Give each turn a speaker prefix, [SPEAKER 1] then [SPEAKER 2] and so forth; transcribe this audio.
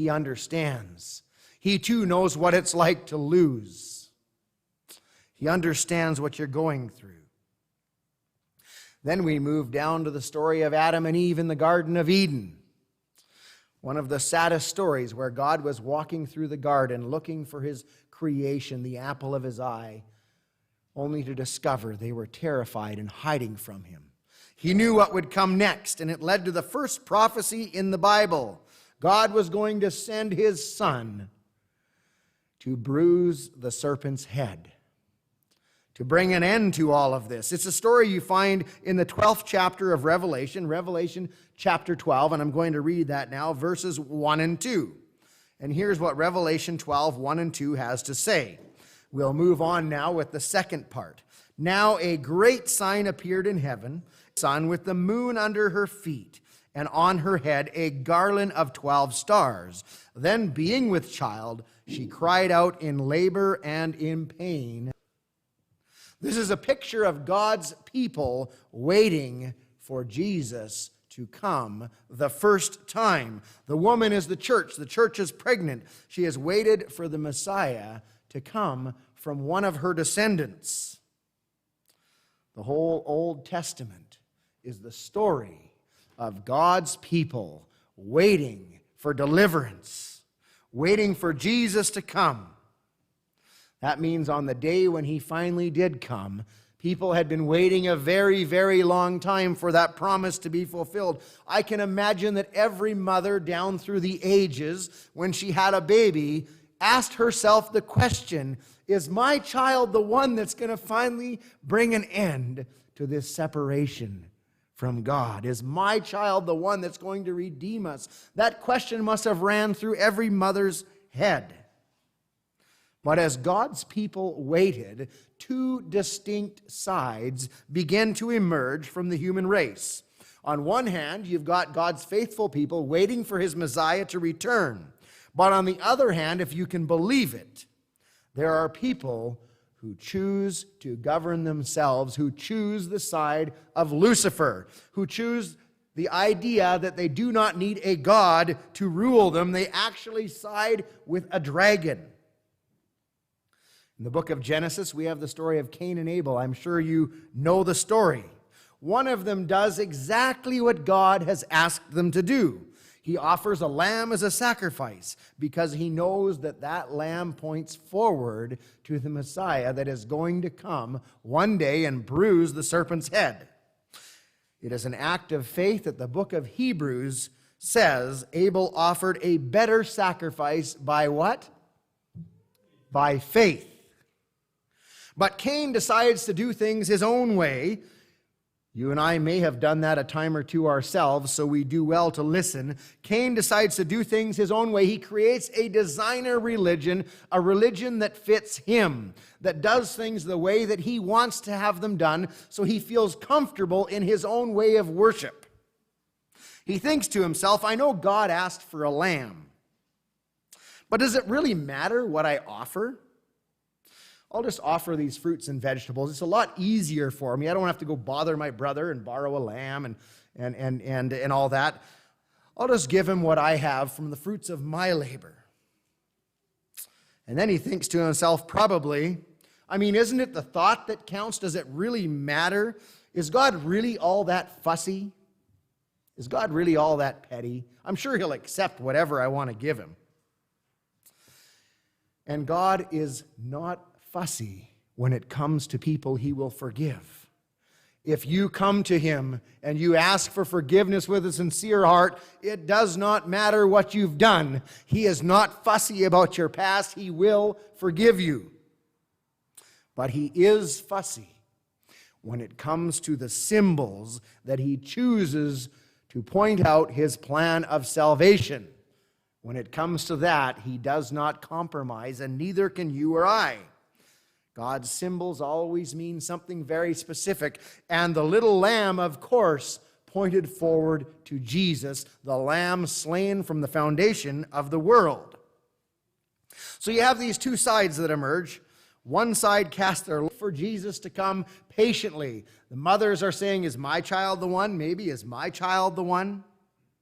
[SPEAKER 1] he understands. He too knows what it's like to lose. He understands what you're going through. Then we move down to the story of Adam and Eve in the Garden of Eden. One of the saddest stories, where God was walking through the garden looking for his creation, the apple of his eye, only to discover they were terrified and hiding from him. He knew what would come next, and it led to the first prophecy in the Bible. God was going to send his Son to bruise the serpent's head, to bring an end to all of this. It's a story you find in the 12th chapter of Revelation, Revelation chapter 12, and I'm going to read that now, verses 1 and 2. And here's what Revelation 12, 1 and 2 has to say. We'll move on now with the second part. Now a great sign appeared in heaven, sun with the moon under her feet, and on her head a garland of 12 stars. Then, being with child, she cried out in labor and in pain. This is a picture of God's people waiting for Jesus to come the first time. The woman is the church. The church is pregnant. She has waited for the Messiah to come from one of her descendants. The whole Old Testament is the story of God's people waiting for deliverance, waiting for Jesus to come. That means on the day when he finally did come, people had been waiting a very, very long time for that promise to be fulfilled. I can imagine that every mother down through the ages, when she had a baby, asked herself the question, is my child the one that's going to finally bring an end to this separation from God? Is my child the one that's going to redeem us? That question must have ran through every mother's head. But as God's people waited, two distinct sides began to emerge from the human race. On one hand, you've got God's faithful people waiting for his Messiah to return. But on the other hand, if you can believe it, there are people who choose to govern themselves, who choose the side of Lucifer, who choose the idea that they do not need a God to rule them. They actually side with a dragon. In the book of Genesis, we have the story of Cain and Abel. I'm sure you know the story. One of them does exactly what God has asked them to do. He offers a lamb as a sacrifice because he knows that that lamb points forward to the Messiah that is going to come one day and bruise the serpent's head. It is an act of faith that the book of Hebrews says Abel offered a better sacrifice by what? By faith. But Cain decides to do things his own way. You and I may have done that a time or two ourselves, so we do well to listen. Cain decides to do things his own way. He creates a designer religion, a religion that fits him, that does things the way that he wants to have them done, so he feels comfortable in his own way of worship. He thinks to himself, I know God asked for a lamb, but does it really matter what I offer? I'll just offer these fruits and vegetables. It's a lot easier for me. I don't have to go bother my brother and borrow a lamb and all that. I'll just give him what I have from the fruits of my labor. And then he thinks to himself, probably, isn't it the thought that counts? Does it really matter? Is God really all that fussy? Is God really all that petty? I'm sure he'll accept whatever I want to give him. And God is not fussy when it comes to people he will forgive. If you come to him and you ask for forgiveness with a sincere heart, it does not matter what you've done. He is not fussy about your past. He will forgive you. But he is fussy when it comes to the symbols that he chooses to point out his plan of salvation. When it comes to that, he does not compromise, and neither can you or I. God's symbols always mean something very specific, and the little lamb, of course, pointed forward to Jesus, the lamb slain from the foundation of the world. So you have these two sides that emerge. One side cast their look for Jesus to come patiently. The mothers are saying, is my child the one? Maybe, is my child the one?